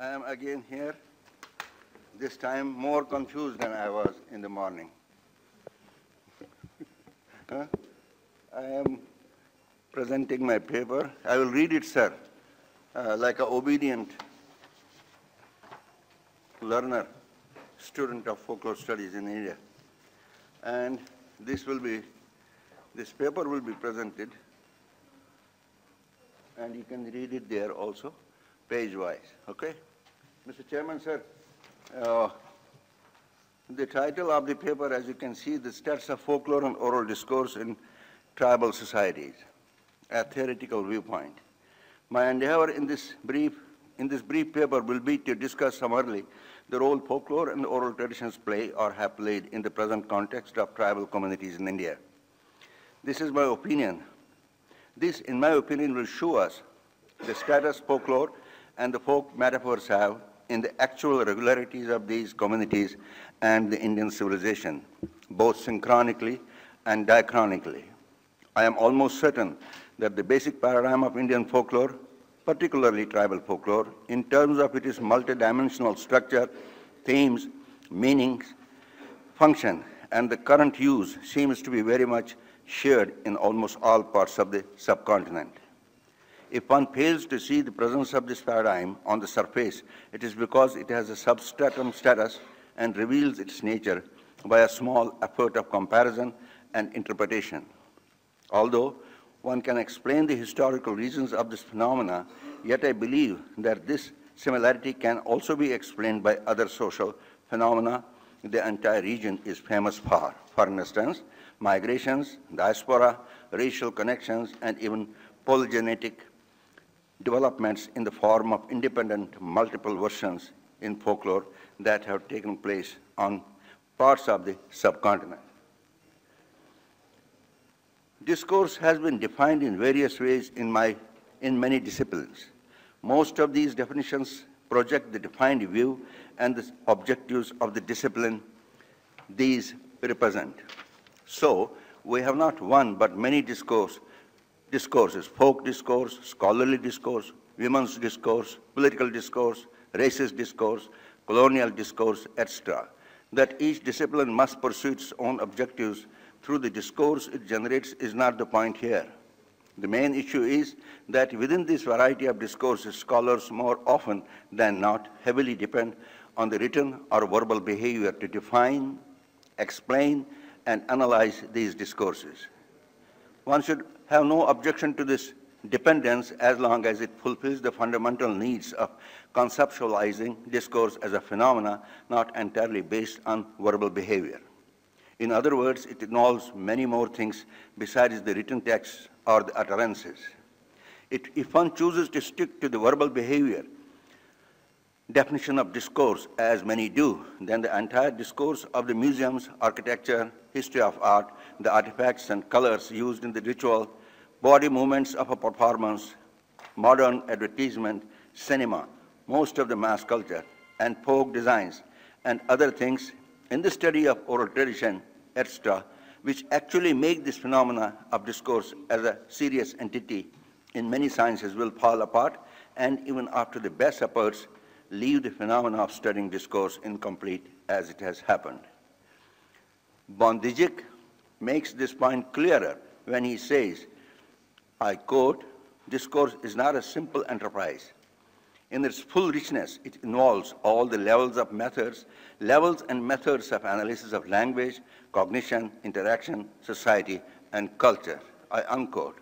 I am again here, this time more confused than I was in the morning. I am presenting my paper. I will read it, sir, like an obedient learner, student of folklore studies in India. And this paper will be presented, and you can read it there also, page-wise, okay? Mr. Chairman, sir, the title of the paper, as you can see, the Stats of Folklore and Oral Discourse in Tribal Societies, a theoretical viewpoint. My endeavor in this brief paper will be to discuss summarily the role folklore and oral traditions play or have played in the present context of tribal communities in India. This is my opinion. This, in my opinion, will show us the status folklore and the folk metaphors have in the actual regularities of these communities and the Indian civilization, both synchronically and diachronically. I am almost certain that the basic paradigm of Indian folklore, particularly tribal folklore, in terms of its multidimensional structure, themes, meanings, function, and the current use seems to be very much shared in almost all parts of the subcontinent. If one fails to see the presence of this paradigm on the surface, it is because it has a substratum status and reveals its nature by a small effort of comparison and interpretation. Although one can explain the historical reasons of this phenomena, yet I believe that this similarity can also be explained by other social phenomena the entire region is famous for. For instance, migrations, diaspora, racial connections, and even polygenetic developments in the form of independent multiple versions in folklore that have taken place on parts of the subcontinent. Discourse has been defined in various ways in many disciplines. Most of these definitions project the defined view and the objectives of the discipline these represent. So, we have not one but many discourses: folk discourse, scholarly discourse, women's discourse, political discourse, racist discourse, colonial discourse, etc. That each discipline must pursue its own objectives through the discourse it generates is not the point here. The main issue is that within this variety of discourses, scholars more often than not heavily depend on the written or verbal behavior to define, explain, and analyze these discourses. One should have no objection to this dependence as long as it fulfills the fundamental needs of conceptualizing discourse as a phenomena not entirely based on verbal behavior. In other words, it involves many more things besides the written text or the utterances. If one chooses to stick to the verbal behavior definition of discourse, as many do, then the entire discourse of the museums, architecture, history of art, the artifacts and colors used in the ritual, body movements of a performance, modern advertisement, cinema, most of the mass culture, and folk designs, and other things in the study of oral tradition, etc., which actually make this phenomena of discourse as a serious entity in many sciences will fall apart, and even after the best efforts, leave the phenomena of studying discourse incomplete as it has happened. Bondijik makes this point clearer when he says, I quote, "Discourse is not a simple enterprise. In its full richness, it involves all the levels and methods of analysis of language, cognition, interaction, society, and culture." I unquote.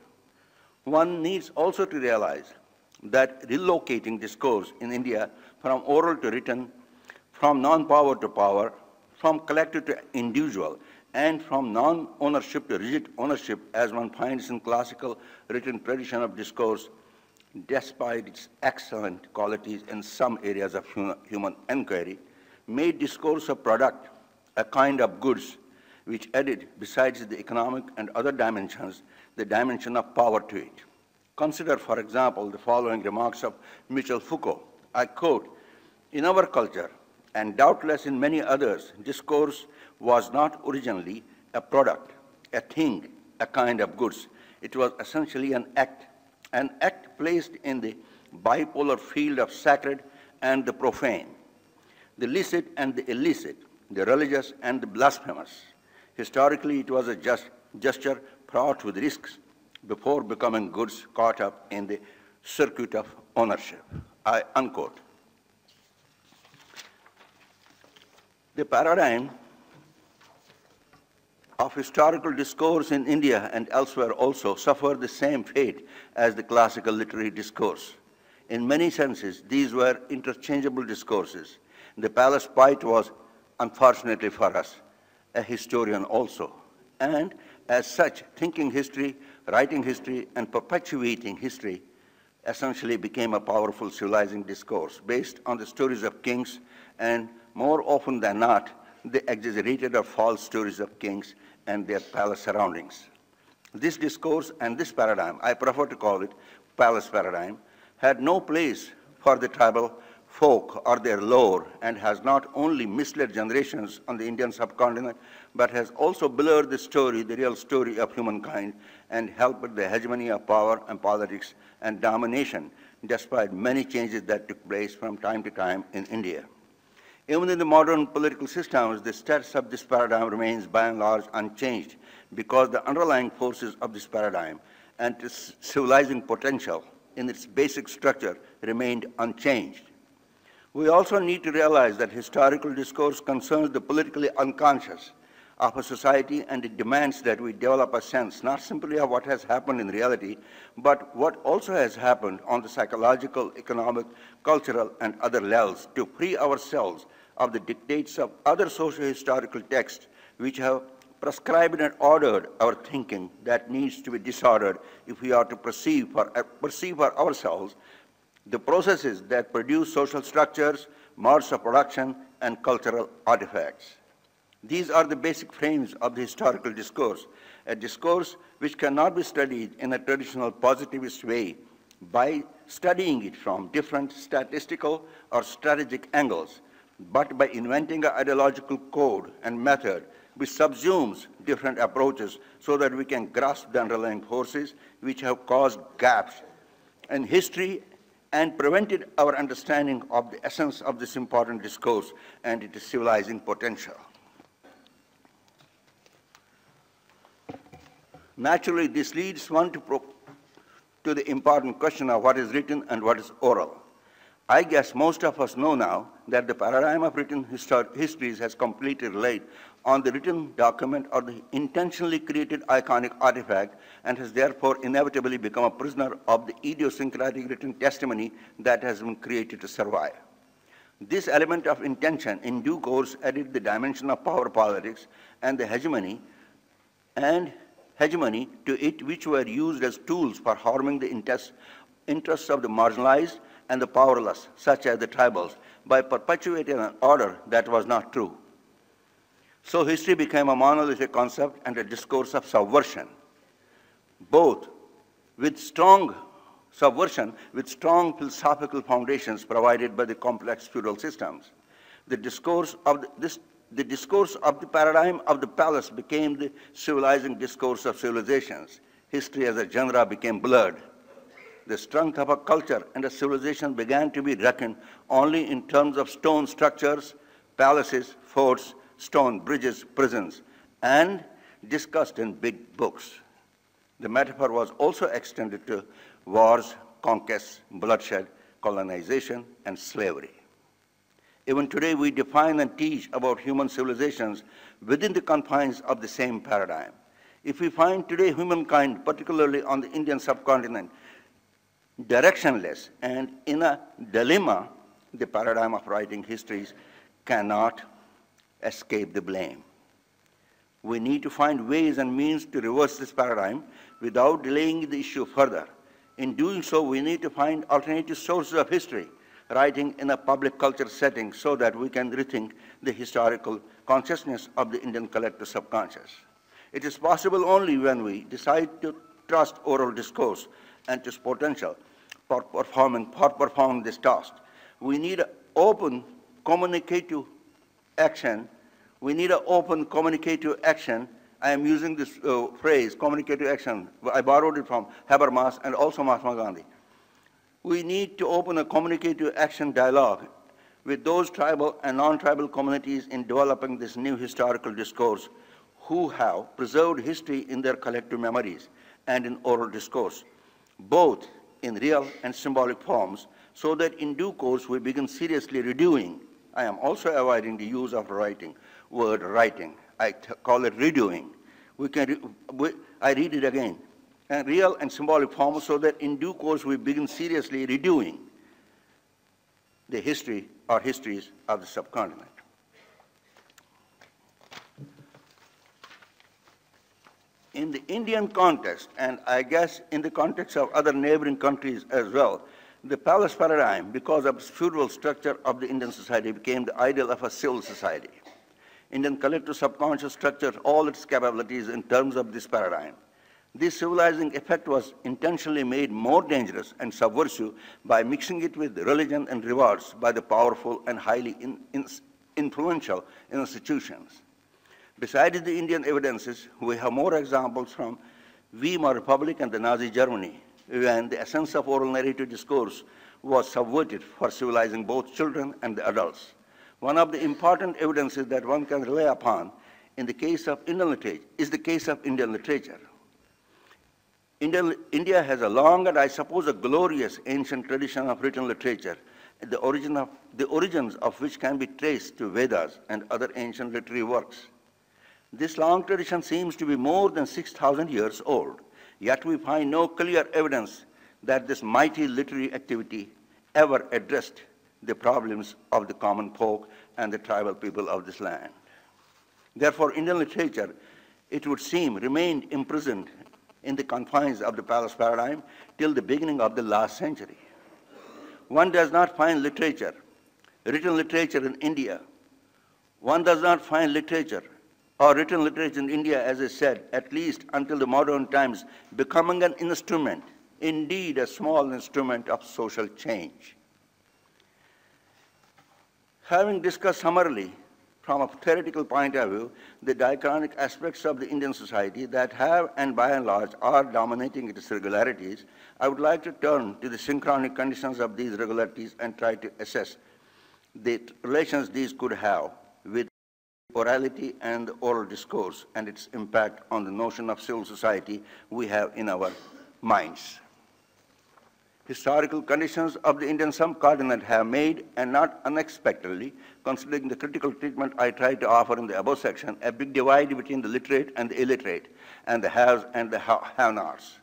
One needs also to realize that relocating discourse in India from oral to written, from non-power to power, from collective to individual, and from non-ownership to rigid ownership, as one finds in classical written tradition of discourse, despite its excellent qualities in some areas of human inquiry, made discourse a product, a kind of goods, which added, besides the economic and other dimensions, the dimension of power to it. Consider, for example, the following remarks of Michel Foucault. I quote, "In our culture, and doubtless in many others, discourse was not originally a product, a thing, a kind of goods. It was essentially an act placed in the bipolar field of sacred and the profane, the licit and the illicit, the religious and the blasphemous. Historically, it was a gesture fraught with risks before becoming goods caught up in the circuit of ownership. I unquote. The paradigm of historical discourse in India and elsewhere also suffered the same fate as the classical literary discourse. In many senses, these were interchangeable discourses. The palace poet was, unfortunately for us, a historian also. And as such, thinking history, writing history, and perpetuating history essentially became a powerful civilizing discourse based on the stories of kings and, more often than not, the exaggerated or false stories of kings and their palace surroundings. This discourse and this paradigm, I prefer to call it palace paradigm, had no place for the tribal folk or their lore, and has not only misled generations on the Indian subcontinent, but has also blurred the story, the real story of humankind, and helped the hegemony of power and politics and domination, despite many changes that took place from time to time in India. Even in the modern political systems, the status of this paradigm remains by and large unchanged, because the underlying forces of this paradigm and its civilizing potential in its basic structure remained unchanged. We also need to realize that historical discourse concerns the politically unconscious of a society, and it demands that we develop a sense not simply of what has happened in reality, but what also has happened on the psychological, economic, cultural, and other levels to free ourselves of the dictates of other socio-historical texts which have prescribed and ordered our thinking that needs to be disordered if we are to perceive for ourselves the processes that produce social structures, modes of production, and cultural artifacts. These are the basic frames of the historical discourse, a discourse which cannot be studied in a traditional positivist way by studying it from different statistical or strategic angles, but by inventing an ideological code and method which subsumes different approaches so that we can grasp the underlying forces which have caused gaps in history and prevented our understanding of the essence of this important discourse and its civilizing potential. Naturally, this leads one to the important question of what is written and what is oral. I guess most of us know now that the paradigm of written histories has completely relied on the written document or the intentionally created iconic artifact, and has therefore inevitably become a prisoner of the idiosyncratic written testimony that has been created to survive. This element of intention in due course added the dimension of power politics and the hegemony to it, which were used as tools for harming the interests of the marginalized and the powerless, such as the tribals, by perpetuating an order that was not true. So history became a monolithic concept and a discourse of subversion, both with strong subversion, with strong philosophical foundations provided by the complex feudal systems. The discourse of the paradigm of the palace became the civilizing discourse of civilizations. History as a genre became blurred. The strength of a culture and a civilization began to be reckoned only in terms of stone structures, palaces, forts, stone bridges, prisons, and discussed in big books. The metaphor was also extended to wars, conquests, bloodshed, colonization, and slavery. Even today, we define and teach about human civilizations within the confines of the same paradigm. If we find today humankind, particularly on the Indian subcontinent, directionless and in a dilemma, the paradigm of writing histories cannot escape the blame. We need to find ways and means to reverse this paradigm without delaying the issue further. In doing so, we need to find alternative sources of history, writing in a public culture setting so that we can rethink the historical consciousness of the Indian collective subconscious. It is possible only when we decide to trust oral discourse and its potential for performing this task. We need an open communicative action. We need an open communicative action. I am using this phrase, communicative action. I borrowed it from Habermas and also Mahatma Gandhi. We need to open a communicative action dialogue with those tribal and non-tribal communities in developing this new historical discourse who have preserved history in their collective memories and in oral discourse, both in real and symbolic forms, so that in due course we begin seriously redoing. I am also avoiding the use of word writing. I call it redoing. I read it again. And real and symbolic forms, so that in due course we begin seriously redoing the history or histories of the subcontinent. In the Indian context, and I guess in the context of other neighboring countries as well, the palace paradigm, because of the feudal structure of the Indian society, became the ideal of a civil society. Indian collective subconscious structured all its capabilities in terms of this paradigm. This civilizing effect was intentionally made more dangerous and subversive by mixing it with religion and rewards by the powerful and highly influential institutions. Besides the Indian evidences, we have more examples from Weimar Republic and the Nazi Germany, when the essence of oral narrative discourse was subverted for civilizing both children and the adults. One of the important evidences that one can rely upon in the case of Indian literature is the case of Indian literature. India has a long and I suppose a glorious ancient tradition of written literature, the origins of which can be traced to Vedas and other ancient literary works. This long tradition seems to be more than 6,000 years old, yet we find no clear evidence that this mighty literary activity ever addressed the problems of the common folk and the tribal people of this land. Therefore, Indian literature, it would seem, remained imprisoned in the confines of the palace paradigm till the beginning of the last century. One does not find literature, written literature in India. One does not find literature or written literature in India, as I said, at least until the modern times, becoming an instrument, indeed a small instrument of social change. Having discussed summarily, from a theoretical point of view, the diachronic aspects of the Indian society that have and by and large are dominating its regularities, I would like to turn to the synchronic conditions of these regularities and try to assess the relations these could have with orality and oral discourse and its impact on the notion of civil society we have in our minds. Historical conditions of the Indian subcontinent have made, and not unexpectedly, considering the critical treatment I tried to offer in the above section, a big divide between the literate and the illiterate, and the haves and the have-nots.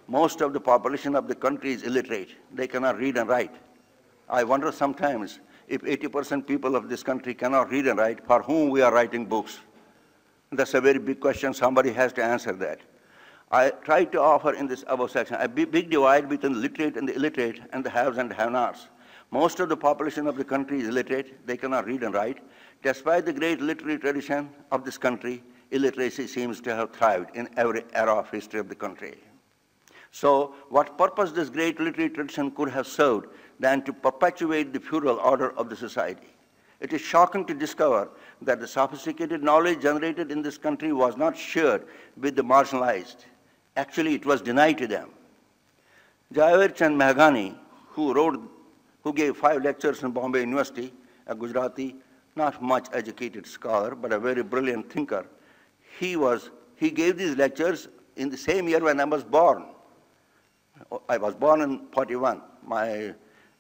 Most of the population of the country is illiterate. They cannot read and write. I wonder sometimes if 80% people of this country cannot read and write, for whom we are writing books. That's a very big question. Somebody has to answer that. I tried to offer in this above section a big divide between the literate and the illiterate and the haves and have-nots. Most of the population of the country is illiterate. They cannot read and write. Despite the great literary tradition of this country, illiteracy seems to have thrived in every era of history of the country. So what purpose this great literary tradition could have served than to perpetuate the feudal order of the society? It is shocking to discover that the sophisticated knowledge generated in this country was not shared with the marginalized. Actually, it was denied to them. Jawaharlal Handoo, who gave 5 lectures in Bombay University, a Gujarati, not much educated scholar, but a very brilliant thinker, he gave these lectures in the same year when I was born. I was born in 41,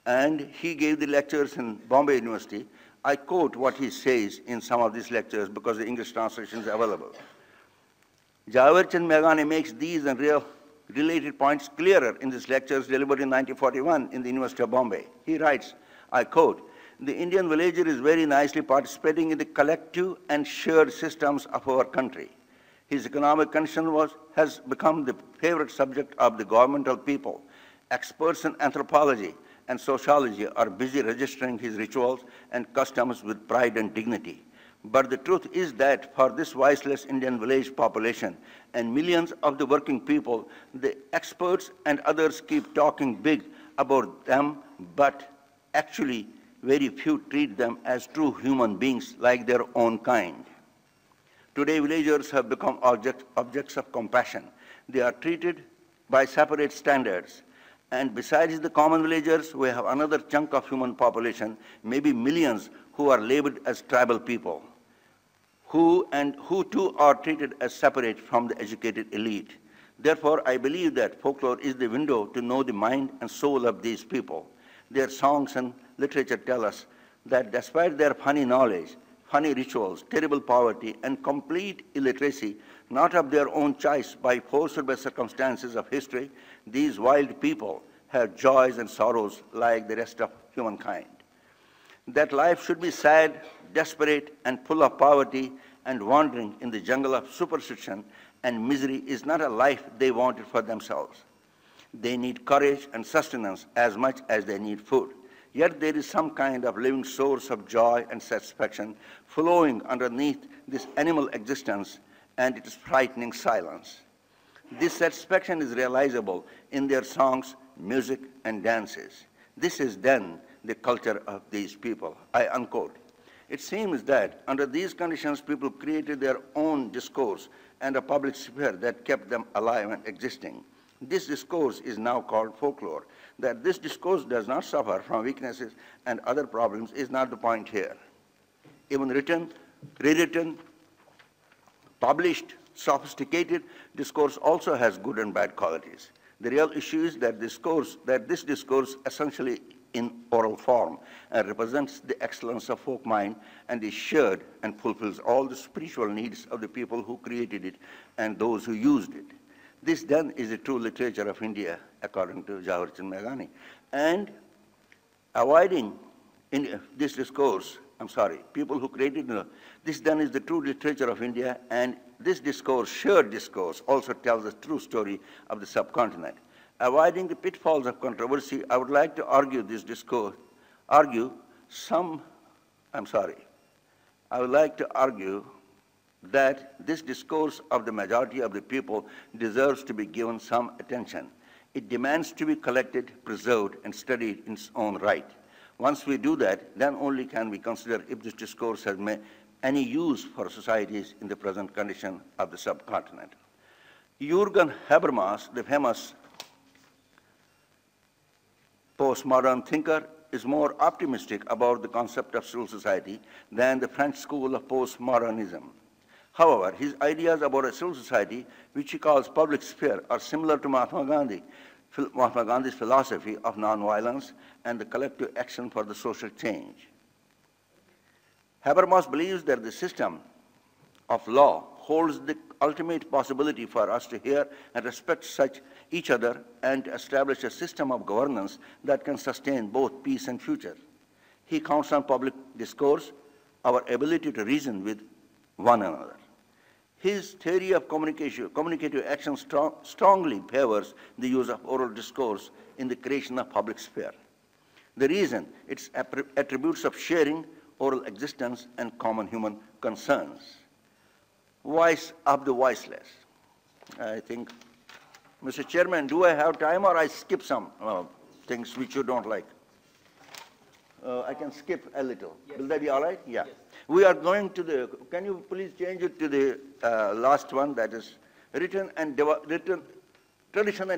and he gave the lectures in Bombay University. I quote what he says in some of these lectures because the English translation is available. Jawaharlal Handoo makes these and related points clearer in his lectures delivered in 1941 in the University of Bombay. He writes, I quote, "The Indian villager is very nicely participating in the collective and shared systems of our country. His economic condition has become the favorite subject of the governmental people. Experts in anthropology and sociology are busy registering his rituals and customs with pride and dignity. But the truth is that for this voiceless Indian village population and millions of the working people, the experts and others keep talking big about them, but actually very few treat them as true human beings like their own kind. Today, villagers have become objects of compassion. They are treated by separate standards And besides the common villagers, we have another chunk of human population, maybe millions, who are labeled as tribal people, who too are treated as separate from the educated elite. Therefore, I believe that folklore is the window to know the mind and soul of these people. Their songs and literature tell us that despite their funny knowledge, funny rituals, terrible poverty, and complete illiteracy, not of their own choice, by force or by circumstances of history, these wild people have joys and sorrows like the rest of humankind. That life should be sad, desperate, and full of poverty and wandering in the jungle of superstition and misery is not a life they wanted for themselves. They need courage and sustenance as much as they need food. Yet there is some kind of living source of joy and satisfaction flowing underneath this animal existence and its frightening silence. This satisfaction is realizable in their songs, music, and dances. This is then the culture of these people. I unquote. It seems that under these conditions, people created their own discourse and a public sphere that kept them alive and existing. This discourse is now called folklore. That this discourse does not suffer from weaknesses and other problems is not the point here. Even written, rewritten, published, sophisticated discourse also has good and bad qualities. The real issue is that this discourse essentially in oral form and represents the excellence of folk mind and is shared and fulfills all the spiritual needs of the people who created it and those who used it. This then is the true literature of India, according to Jawaharlal Handoo. And avoiding in this discourse, people who created this then is the true literature of India, and this discourse, shared discourse, also tells the true story of the subcontinent. Avoiding the pitfalls of controversy, I would like to argue that this discourse of the majority of the people deserves to be given some attention. It demands to be collected, preserved, and studied in its own right. Once we do that, then only can we consider if this discourse has any use for societies in the present condition of the subcontinent. Jürgen Habermas, the famous postmodern thinker, is more optimistic about the concept of civil society than the French school of postmodernism. However, his ideas about a civil society, which he calls public sphere, are similar to Mahatma Gandhi's philosophy of nonviolence and the collective action for the social change. Habermas believes that the system of law holds the ultimate possibility for us to hear and respect each other and to establish a system of governance that can sustain both peace and future. He counts on public discourse, our ability to reason with one another. His theory of communicative action strongly favors the use of oral discourse in the creation of public sphere. The reason, its attributes of sharing, oral existence, and common human concerns. Voice of the voiceless. I think, Mr. Chairman, do I have time or I skip some things which you don't like? I can skip a little. Yes. Will that be all right? Yeah. Yes. We are going to can you please change it to the last one, that is tradition and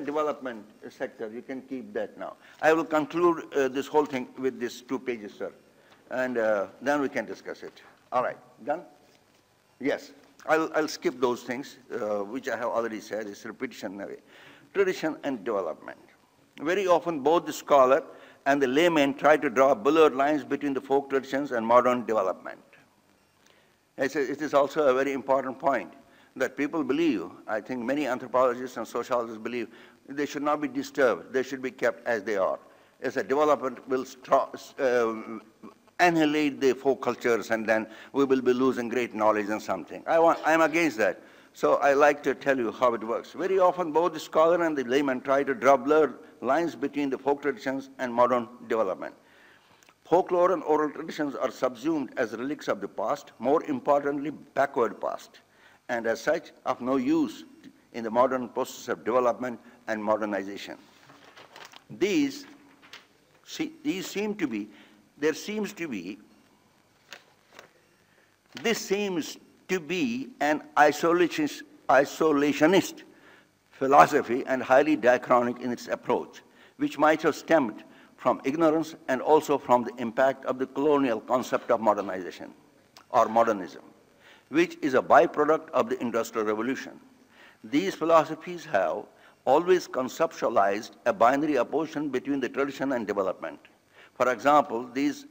development sector. You can keep that now. I will conclude this whole thing with these 2 pages, sir. And then we can discuss it. All right, done? Yes. I'll skip those things, which I have already said. It's repetition. Tradition and development. Very often, both the scholar and the layman try to draw blurred lines between the folk traditions and modern development. It is also a very important point that people believe, I think many anthropologists and sociologists believe, they should not be disturbed. They should be kept as they are. As a development will annihilate the folk cultures, and then we will be losing great knowledge and something. I'm against that. So I like to tell you how it works. Very often, both the scholar and the layman try to draw blurred lines between the folk traditions and modern development. Folklore and oral traditions are subsumed as relics of the past, more importantly, backward past, and as such, of no use in the modern process of development and modernization. There seems to be an isolationist philosophy and highly diachronic in its approach. which might have stemmed from ignorance and also from the impact of the colonial concept of modernization or modernism, which is a byproduct of the Industrial Revolution. These philosophies have always conceptualized a binary opposition between the tradition and development. For example, these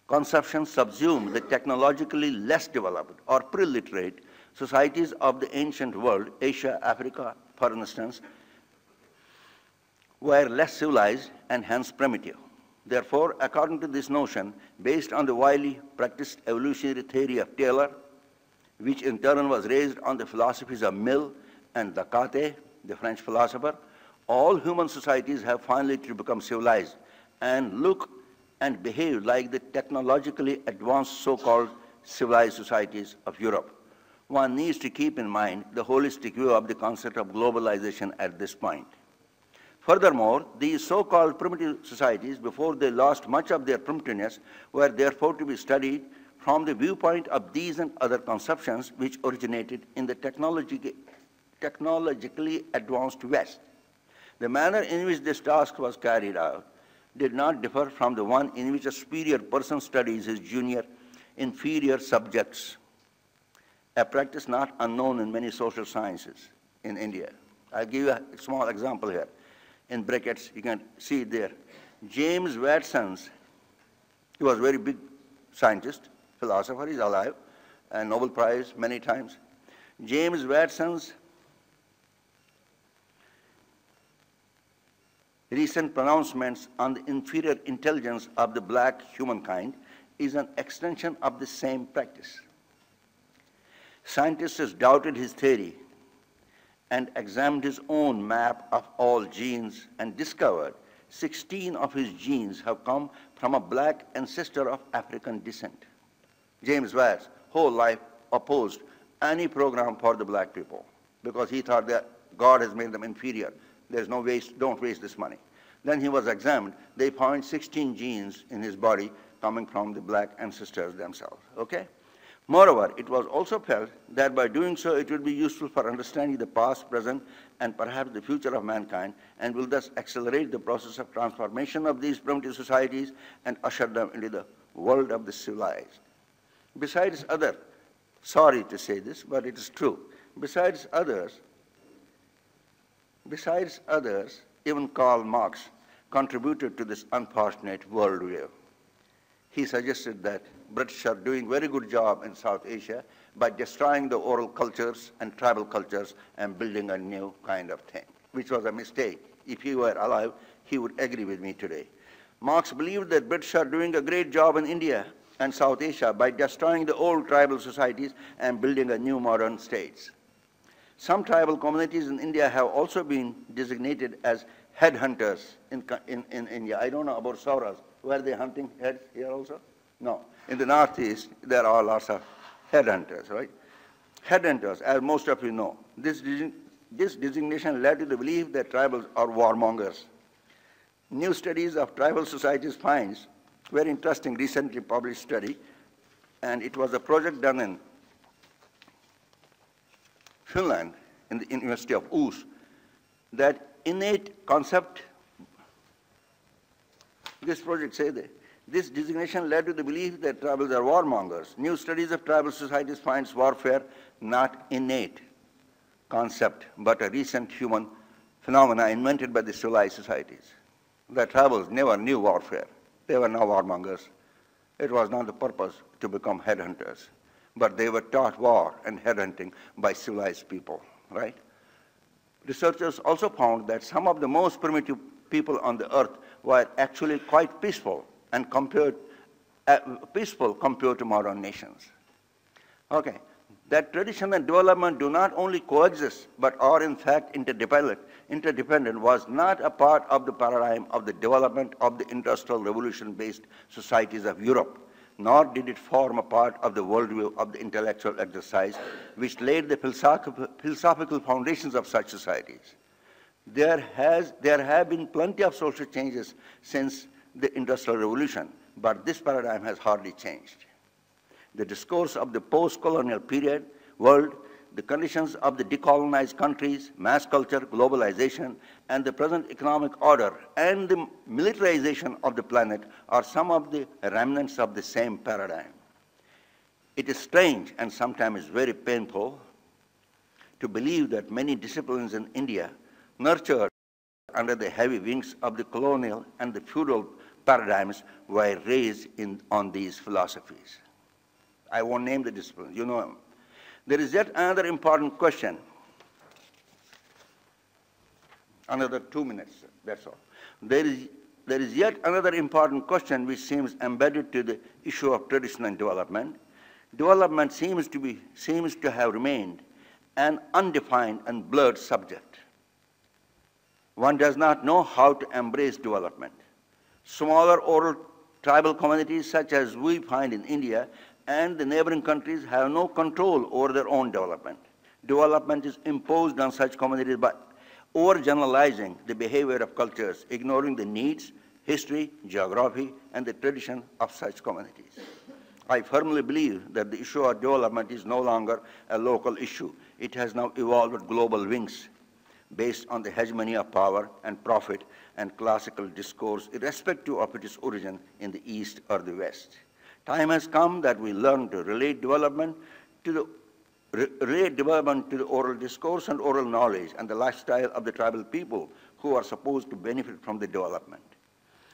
conceptions subsume the technologically less developed or pre-literate societies of the ancient world, Asia, Africa, for instance, were less civilized and hence primitive. Therefore, according to this notion, based on the widely practiced evolutionary theory of Taylor, which in turn was raised on the philosophies of Mill and Descartes, the French philosopher, all human societies have finally to become civilized and look and behave like the technologically advanced so-called civilized societies of Europe. One needs to keep in mind the holistic view of the concept of globalization at this point. Furthermore, these so-called primitive societies, before they lost much of their primitiveness, were therefore to be studied from the viewpoint of these and other conceptions which originated in the technologically advanced West. The manner in which this task was carried out did not differ from the one in which a superior person studies his junior inferior subjects, a practice not unknown in many social sciences in India. I'll give you a small example here. In brackets, you can see it there. James Watson's, he was a very big scientist, philosopher, he's alive, and Nobel Prize many times. James Watson's recent pronouncements on the inferior intelligence of the black humankind is an extension of the same practice. Scientists doubted his theory and examined his own map of all genes and discovered 16 of his genes have come from a black ancestor of African descent. James Watts' whole life opposed any program for the black people because he thought that God has made them inferior. There's no waste, don't waste this money. Then he was examined. They found 16 genes in his body coming from the black ancestors themselves, okay? Moreover, it was also felt that by doing so, it would be useful for understanding the past, present, and perhaps the future of mankind, and will thus accelerate the process of transformation of these primitive societies and usher them into the world of the civilized. Besides others, sorry to say this, but it is true, besides others, even Karl Marx contributed to this unfortunate worldview. He suggested that British are doing a very good job in South Asia by destroying the oral cultures and tribal cultures and building a new kind of thing, which was a mistake. If he were alive, he would agree with me today. Marx believed that British are doing a great job in India and South Asia by destroying the old tribal societies and building a new modern states. Some tribal communities in India have also been designated as headhunters in India. I don't know about Sauras. Were they hunting heads here also? No. In the Northeast, there are lots of headhunters, right? Headhunters, as most of you know. This designation led to the belief that tribals are warmongers. New studies of tribal societies finds very interesting, recently published study, and it was a project done in Finland, in the University of Oos, that innate concept, this project says that this designation led to the belief that tribals are warmongers. New studies of tribal societies finds warfare not innate concept, but a recent human phenomena invented by the civilized societies. The tribals never knew warfare. They were not warmongers. It was not the purpose to become headhunters, but they were taught war and headhunting by civilized people, right? Researchers also found that some of the most primitive people on the earth were actually quite peaceful and peaceful compared to modern nations. Okay, that tradition and development do not only coexist, but are in fact interdependent was not a part of the paradigm of the development of the Industrial Revolution-based societies of Europe, nor did it form a part of the worldview of the intellectual exercise which laid the philosophical foundations of such societies. There have been plenty of social changes since the Industrial Revolution, but this paradigm has hardly changed. The discourse of the post-colonial period world The conditions of the decolonized countries, mass culture, globalization, and the present economic order, and the militarization of the planet are some of the remnants of the same paradigm. It is strange and sometimes very painful to believe that many disciplines in India, nurtured under the heavy wings of the colonial and the feudal paradigms, were raised on these philosophies. I won't name the disciplines, you know them. There is yet another important question. Another 2 minutes, that's all. There is yet another important question which seems embedded to the issue of tradition and development. Development seems to have remained an undefined and blurred subject. One does not know how to embrace development. Smaller oral tribal communities such as we find in India and the neighboring countries have no control over their own development. Development is imposed on such communities by overgeneralizing the behavior of cultures, ignoring the needs, history, geography, and the tradition of such communities. I firmly believe that the issue of development is no longer a local issue. It has now evolved with global wings, based on the hegemony of power and profit and classical discourse, irrespective of its origin in the East or the West. Time has come that we learn to relate development to the oral discourse and oral knowledge and the lifestyle of the tribal people who are supposed to benefit from the development.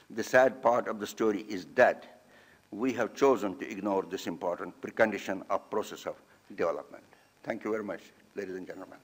The sad part of the story is that we have chosen to ignore this important precondition of process of development. Thank you very much, ladies and gentlemen.